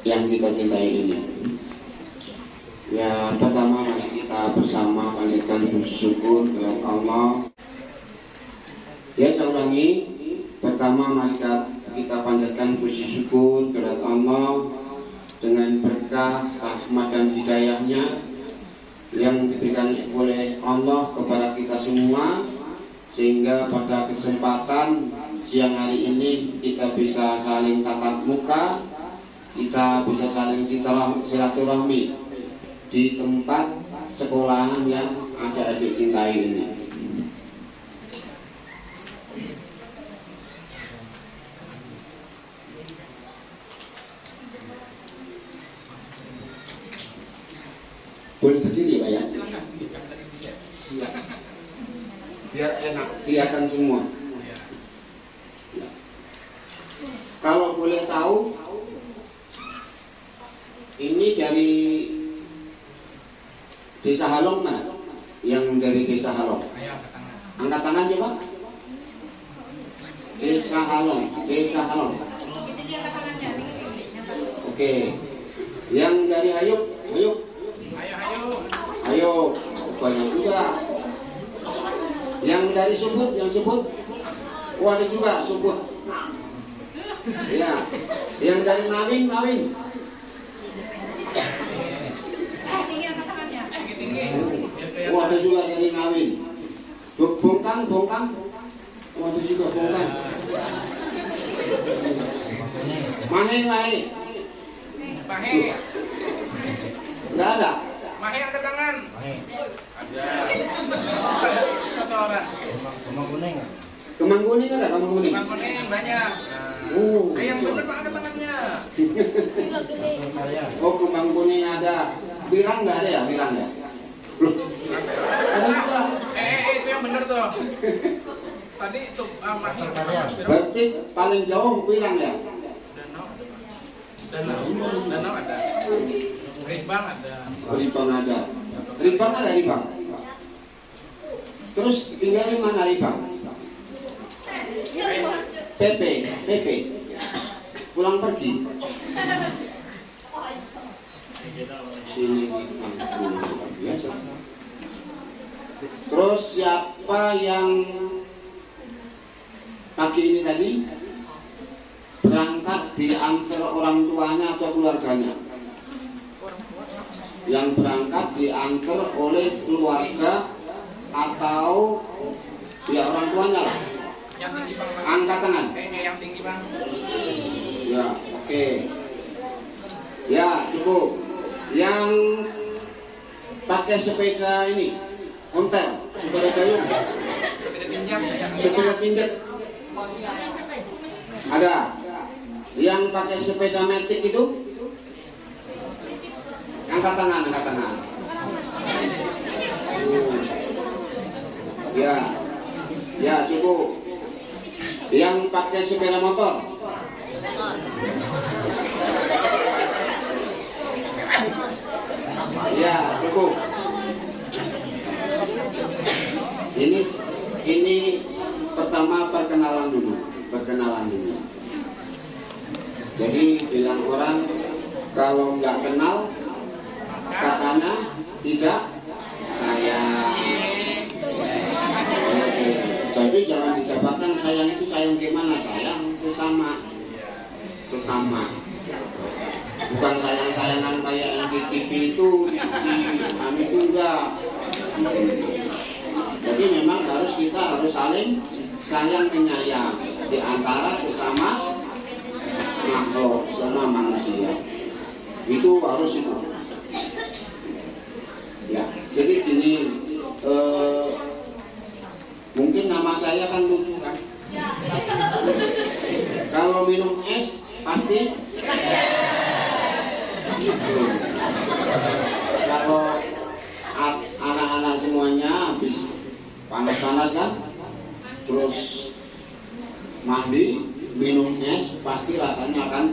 yang kita cintai ini. Ya, pertama mari kita bersama panjatkan puji syukur kepada Allah. Ya, saya ulangi. Pertama mari kita panjatkan puji syukur kepada Allah dengan berkah, rahmat dan hidayahnya yang diberikan oleh Allah kepada kita semua, sehingga pada kesempatan siang hari ini kita bisa saling tatap muka, kita bisa saling silaturahmi di tempat sekolahan yang adik-adik cintai ini. Boleh berdiri Pak ya? Silakan. Biar enak kelihatan semua. Ya. Kalau boleh tahu, ini dari Desa Halong mana? Yang dari Desa Halong? Ayo angkat tangan. Angkat tangan coba. Desa Halong, Desa Halong. Oke. Yang dari Hayuk, Hayuk. Ayo, banyak juga. Yang dari Subut, yang Subut. Oh, ada juga Subut. Ya. Yang dari Nawin, Nawin. Oh, ada juga dari Nawin. Bongkang, Bongkang. Oh, ada juga Bongkang. Mahe, Mahe. Mahe. Enggak ada. Mahe angkat tangan. Mahe. Ada. Satu orang. Kemang kuning. Kemang kuning ada, kemang kuning. Kemang kuning banyak. Oh. Ayo yang benar Pak angkat tangannya. Oh, kemang kuning ada. Birang nggak ada ya? Birang ya? Loh, ada juga. Itu yang benar tuh. Tadi Mahe. Berarti paling jauh Birang ya? Danau ada. Ribang ada. Ribang ada. Ribang ada Ribang. Terus tinggal di mana Ribang? PP. Pulang pergi. Sini luar biasa. Terus siapa yang pagi ini tadi berangkat diantar orang tuanya atau keluarganya? Yang berangkat diantar oleh keluarga atau ya orang tuanya lah. Yang tinggi Bang. Angkat tangan. Yang tinggi Bang. Ya, oke. Ya, cukup. Yang pakai sepeda ini, ontel, sepeda dayung, Sepeda pinjam ya. sepeda pinjat. Ada. Yang pakai sepeda metik itu? Angkat tangan, angkat tangan. Ya. Ya, cukup. Yang pakai sepeda motor? Ya, cukup. Ini pertama perkenalan dulu. Jadi bilang orang kalau nggak kenal katanya tidak sayang. Jadi jangan dijabarkan sayang itu sayang gimana, sayang sesama. Bukan sayang-sayangan kayak yang di TV itu, kami itu enggak. Jadi memang kita harus saling sayang menyayang di antara sesama makhluk, sesama manusia. Itu harus itu. Ya, jadi gini, mungkin nama saya kan lucu kan. Kalau minum es pasti gitu. Kalau anak-anak semuanya habis panas-panas kan, terus mandi minum es pasti rasanya akan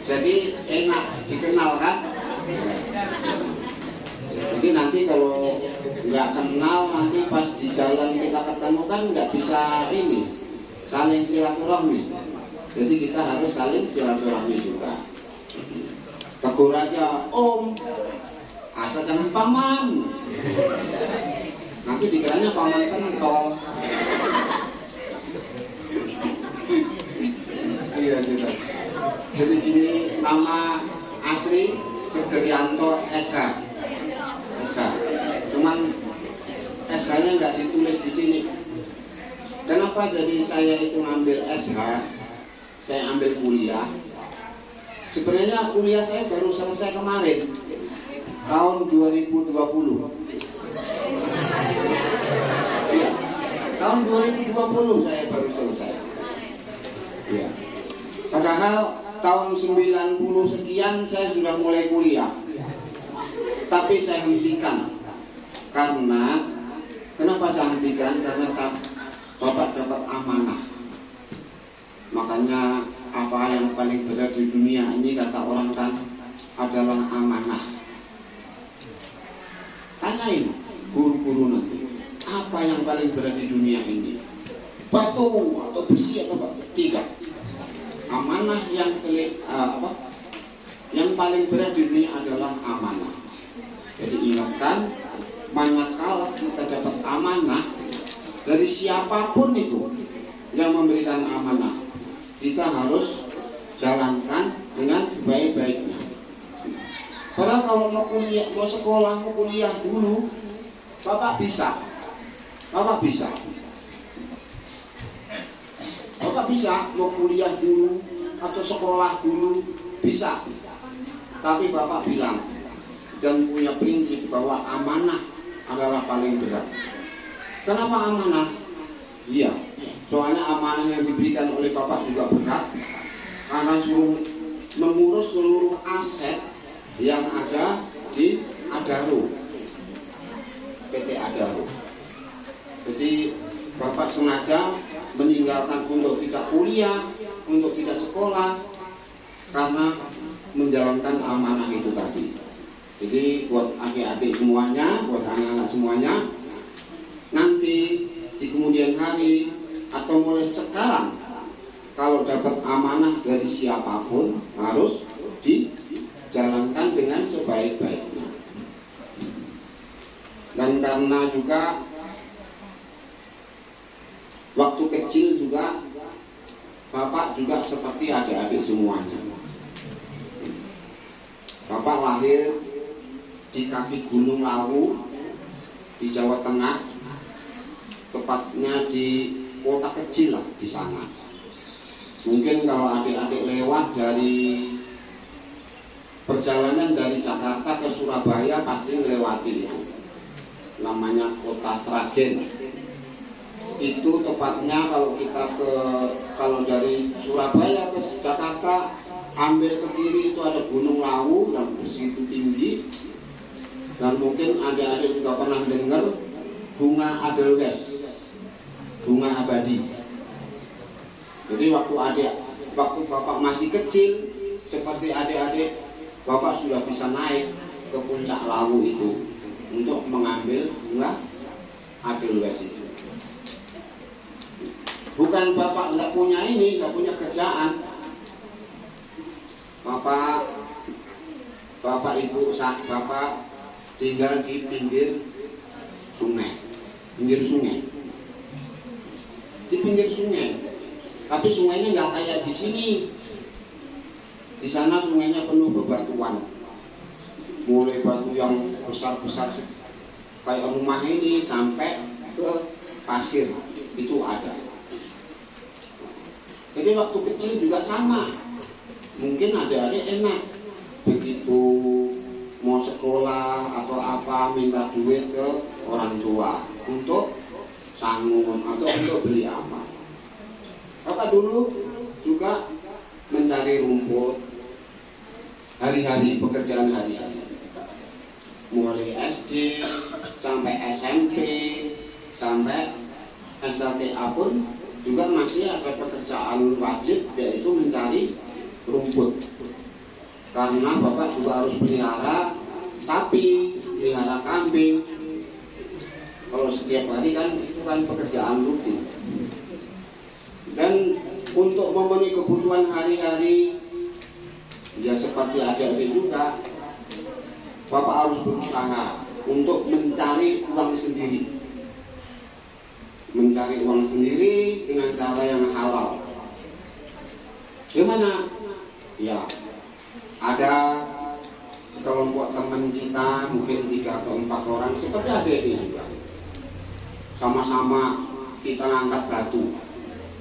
jadi enak dikenal kan. Jadi nanti kalau nggak kenal, nanti pas di jalan kita ketemu kan nggak bisa ini saling silaturahmi. Jadi kita harus saling silaturahmi juga. Tegur aja, Om, asal jangan paman. Nanti dikiranya paman pentol. Iya juga. Jadi gini, nama asli Segerianto SH. SH. Cuman SH-nya nggak ditulis di sini. Kenapa jadi saya itu ngambil SH? Saya ambil kuliah. Sebenarnya kuliah saya baru selesai kemarin, tahun 2020. Ya, tahun 2020 saya baru selesai. Ya. Padahal tahun 90 sekian saya sudah mulai kuliah. Tapi saya hentikan. Karena kenapa saya hentikan? Karena Bapak dapat amanah. Makanya apa yang paling berat di dunia ini kata orang kan adalah amanah. Tanyain guru-guru nanti, apa yang paling berat di dunia ini? Batu atau besi atau apa? Tidak. Amanah yang paling berat di dunia adalah amanah. Jadi ingatkan, manakala kita dapat amanah dari siapapun itu yang memberikan amanah, kita harus jalankan dengan sebaik-baiknya. Padahal kalau mau kuliah, mau sekolah, mau kuliah dulu, Bapak bisa. Bapak bisa. Bapak bisa mau kuliah dulu atau sekolah dulu, bisa. Tapi Bapak bilang dan punya prinsip bahwa amanah adalah paling berat. Kenapa amanah? Iya, soalnya amanah yang diberikan oleh Bapak juga berat, karena mengurus seluruh aset yang ada di Adaro, PT Adaro. Jadi Bapak sengaja meninggalkan untuk kita kuliah, untuk kita sekolah, karena menjalankan amanah itu tadi. Jadi buat adik-adik semuanya, buat anak-anak semuanya, nanti di kemudian hari atau mulai sekarang, kalau dapat amanah dari siapapun harus dijalankan dengan sebaik-baiknya. Dan karena juga waktu kecil juga Bapak juga seperti adik-adik semuanya. Bapak lahir di kaki Gunung Lawu di Jawa Tengah, tepatnya di kota kecil lah di sana. Mungkin kalau adik-adik lewat dari perjalanan dari Jakarta ke Surabaya pasti melewati itu. Namanya Kota Sragen. Itu tepatnya kalau dari Surabaya ke Jakarta, ambil ke kiri itu ada Gunung Lawu yang begitu tinggi. Dan mungkin adik-adik juga pernah dengar bunga Adelweiss, bunga abadi. Jadi waktu Bapak masih kecil, seperti adik-adik, Bapak sudah bisa naik ke puncak Lawu itu untuk mengambil bunga Adelweiss itu. Bukan Bapak nggak punya nggak punya kerjaan. Bapak Ibu saat Bapak tinggal di pinggir sungai, di pinggir sungai. Tapi sungainya nggak kayak di sini. Di sana sungainya penuh bebatuan, mulai batu yang besar-besar kayak rumah ini sampai ke pasir itu ada. Jadi waktu kecil juga sama. Mungkin adik-adik enak, begitu mau sekolah atau apa minta duit ke orang tua untuk sangun atau untuk beli apa. Bapak dulu juga mencari rumput hari-hari, pekerjaan hari-hari, mulai SD sampai SMP sampai SLTA pun juga masih ada pekerjaan wajib, yaitu mencari rumput. Karena Bapak juga harus pelihara sapi, pelihara kambing. Kalau setiap hari kan itu kan pekerjaan rutin. Dan untuk memenuhi kebutuhan hari-hari. Ya seperti adik-adik juga, Bapak harus berusaha untuk mencari uang sendiri. Mencari uang sendiri dengan cara yang halal. Gimana? Ya, ada sekelompok teman kita, mungkin 3 atau 4 orang, seperti adik-adik juga. Sama-sama kita ngangkat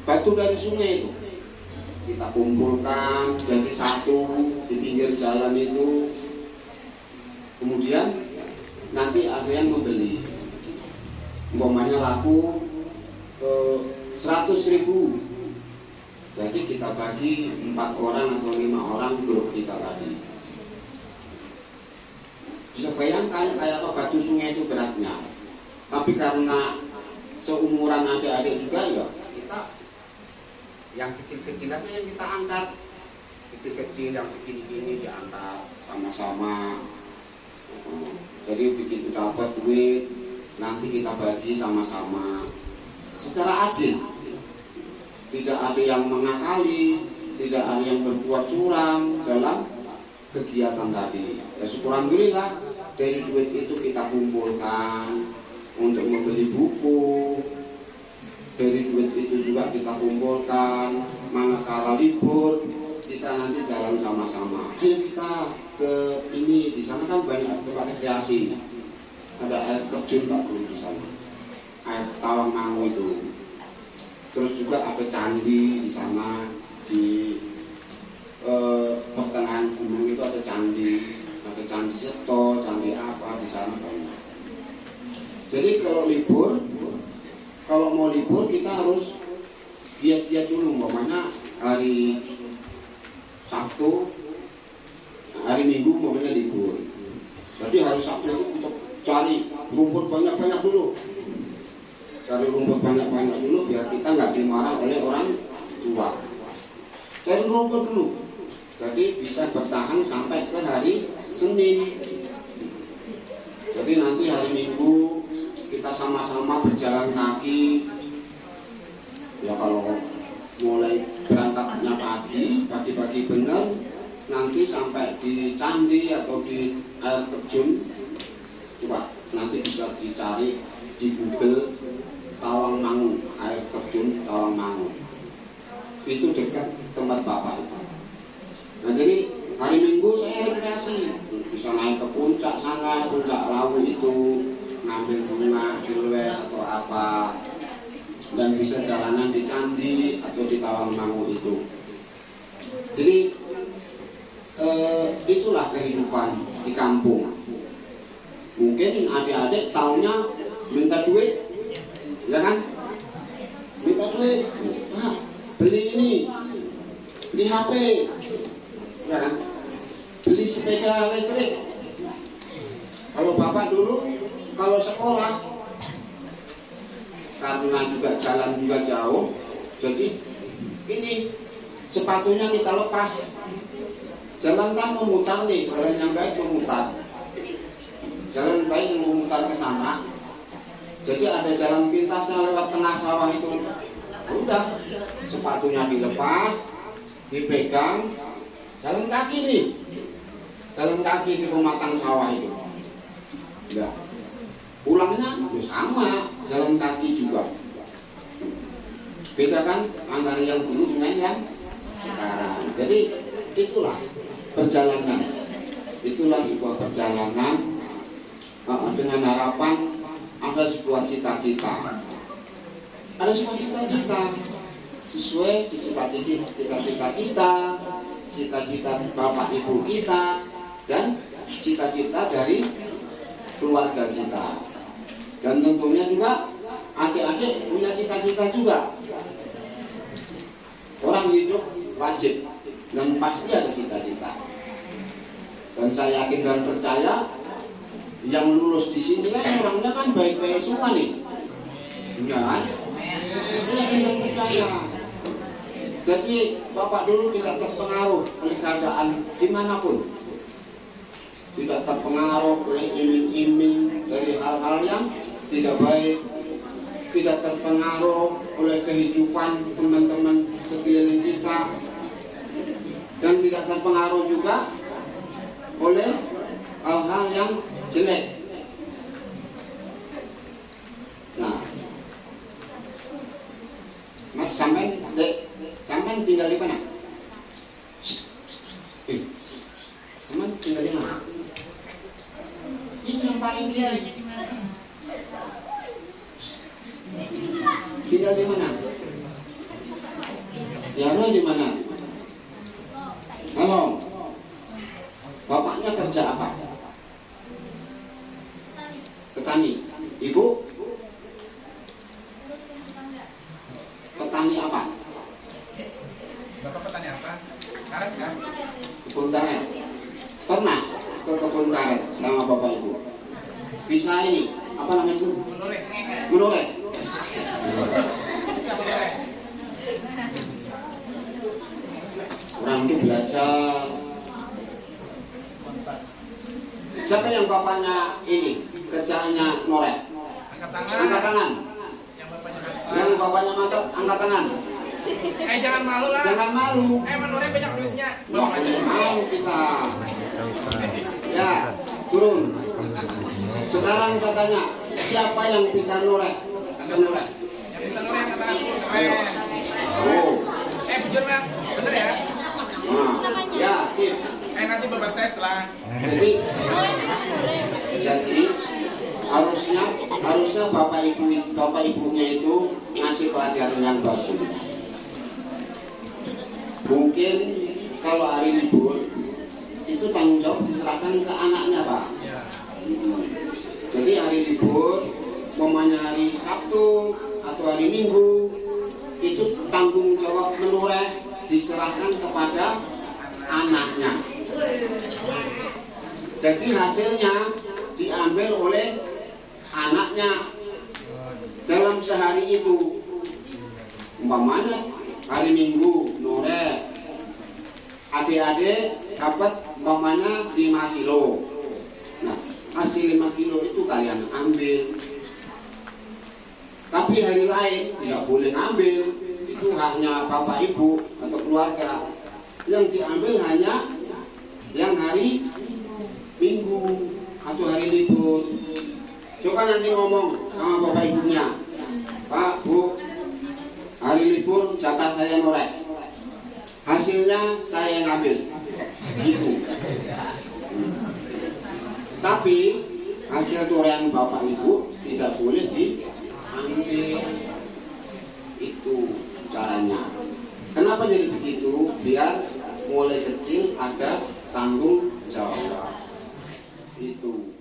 batu dari sungai itu. Kita kumpulkan jadi satu di pinggir jalan itu. Kemudian nanti ada yang membeli. Umpamanya laku 100.000. Jadi kita bagi 4 orang atau 5 orang grup kita tadi. Bisa bayangkan kayak apa batu sungai itu beratnya. Tapi karena seumuran adik-adik juga ya, kita yang kecil-kecil aja yang kita angkat. Kecil-kecil yang segini-gini diangkat sama-sama. Jadi begitu dapat duit nanti kita bagi sama-sama secara adil. Tidak ada yang mengakali, tidak ada yang berbuat curang dalam kegiatan tadi. Ya syukur-alhamdulillah dari duit itu kita kumpulkan untuk membeli buku. Dari duit itu juga kita kumpulkan manakala libur kita nanti jalan sama-sama. Ayo kita ke ini, di sana kan banyak tempat rekreasi. Ada air terjun Pak Guru di sana. Air Tawang Mangu itu. Terus juga ada candi di sana, di pertengahan gunung itu ada candi Seto, candi apa di sana banyak. Jadi kalau libur, kalau mau libur kita harus giat-giat dulu, umpamanya hari Sabtu, hari Minggu umpamanya libur. Jadi hari Sabtu itu kita cari rumput banyak-banyak dulu. Cari rumput banyak-banyak dulu biar kita nggak dimarah oleh orang tua. Cari rumput dulu, jadi bisa bertahan sampai ke hari Senin. Jadi nanti hari Minggu kita sama-sama berjalan kaki. Ya kalau mulai berangkatnya pagi benar, nanti sampai di candi atau di air terjun, coba nanti bisa dicari di Google. Tawang Mangu, air terjun Tawang Mangu itu dekat tempat Bapak. Nah jadi hari Minggu saya rekreasi, bisa naik ke puncak sana, puncak Lawu itu, ngambil bunga, dilwes atau apa, dan bisa jalanan di candi atau di Tawang Mangu itu. Jadi itulah kehidupan di kampung. Mungkin adik-adik taunya minta duit, ya kan? Minta duit, beli ini, beli HP, ya kan? Beli sepeda listrik. Kalau Bapak dulu, kalau sekolah, karena juga jalan juga jauh, jadi ini sepatunya kita lepas. Jalan kan memutar nih, jalan yang baik memutar. Jalan baik yang memutar ke sana. Jadi ada jalan pintasnya lewat tengah sawah itu. Udah, sepatunya dilepas, dipegang, jalan kaki nih. Jalan kaki di pematang sawah itu. Ya. Pulangnya ya sama, jalan kaki juga. Beda kan antara yang dulu dengan yang sekarang. Jadi itulah perjalanan. Itulah sebuah perjalanan dengan harapan ada sebuah cita-cita. Ada sebuah cita-cita sesuai cita-cita kita, cita-cita Bapak Ibu kita, dan cita-cita dari keluarga kita. Dan tentunya juga adik-adik punya cita-cita juga. Orang hidup wajib dan pasti ada cita-cita. Dan saya yakin dan percaya yang lulus di sini kan orangnya kan baik-baik semua nih, enggak kan? Saya yakin dan percaya. Jadi Bapak dulu tidak terpengaruh oleh keadaan dimanapun, tidak terpengaruh oleh iming-iming dari hal-hal yang tidak baik, tidak terpengaruh oleh kehidupan teman-teman sekeliling kita, dan tidak terpengaruh juga oleh hal-hal yang jelek. Nah, Mas sampai tinggal di mana? Sampai tinggal di mana? Ini yang paling kiri. Tinggal di mana? Tiara di mana? Halo. Bapaknya kerja apa? Petani. Ibu? Petani apa? Bapak petani apa? Karet kan? Kebun karet. Pernah ke kebun karet sama bapak ibu? Bisa ini, apa namanya itu? Menore. Orang itu belajar. Siapa yang bapaknya ini kerjaannya norek? Angkat tangan. Yang bapaknya mantap, angkat tangan. Jangan malu lah. Jangan malu. Menore banyak duitnya. Malu kita. Ya, turun. Sekarang saya tanya, siapa yang bisa norek? Bisa norek. Yang bisa norek angkat tangan. Oh. Jujur bang, bener ya? Nah, ya, sip. Nanti bapak tes lah. Jadi harusnya bapak ibunya itu ngasih pelajaran yang bagus. Mungkin kalau hari libur itu tanggung jawab diserahkan ke anaknya, Pak. Jadi hari libur, momennya hari Sabtu atau hari Minggu, itu tanggung jawab menoreh diserahkan kepada anaknya. Jadi hasilnya diambil oleh anaknya dalam sehari itu. Umpamanya hari Minggu noreh, adik-adik dapat umpamanya 5 kilo. Nah, hasil 5 kilo itu kalian ambil. Tapi hari lain tidak boleh ngambil. Itu hanya bapak ibu atau keluarga. Yang diambil hanya yang hari Minggu atau hari libur. Coba nanti ngomong sama bapak ibunya, Pak, Bu, hari libur jatah saya norek, hasilnya saya yang ambil, gitu. Tapi hasil torehan bapak ibu tidak boleh diambil. Itu caranya. Kenapa jadi begitu? Biar mulai kecil ada tanggung jawab. Itu.